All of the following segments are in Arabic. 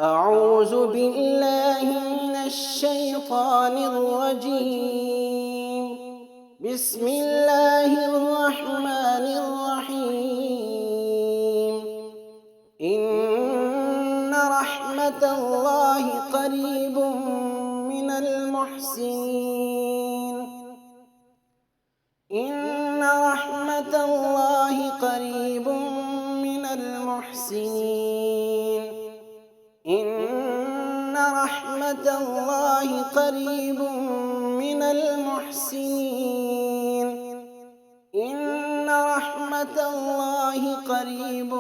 أعوذ بالله من الشيطان الرجيم. بسم الله الرحمن الرحيم. إن رحمة الله قريب من المحسنين. إن رحمة الله قريب من المحسنين. إن رحمة الله قريب من المحسنين. إن رحمة الله قريب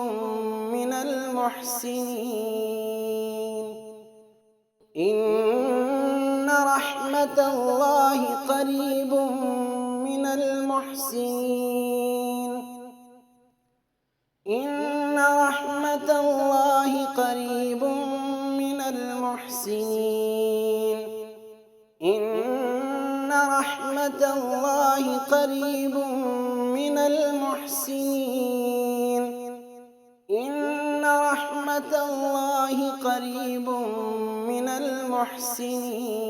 من المحسنين. إن رحمة الله قريب من المحسنين. إن رحمة الله قريب من المحسنين. إن رحمة الله قريب من المحسنين. إن رحمة الله قريب من المحسنين.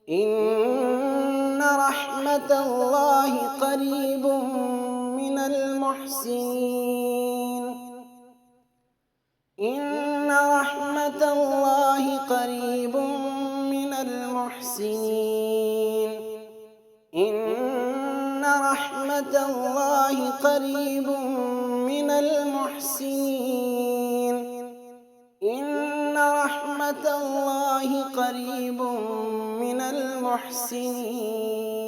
إن رحمة الله قريب من المحسنين. إن رحمة الله قريب من المحسنين. إن رحمة الله قريب من المحسنين. إن رحمة الله قريب من المحسنين.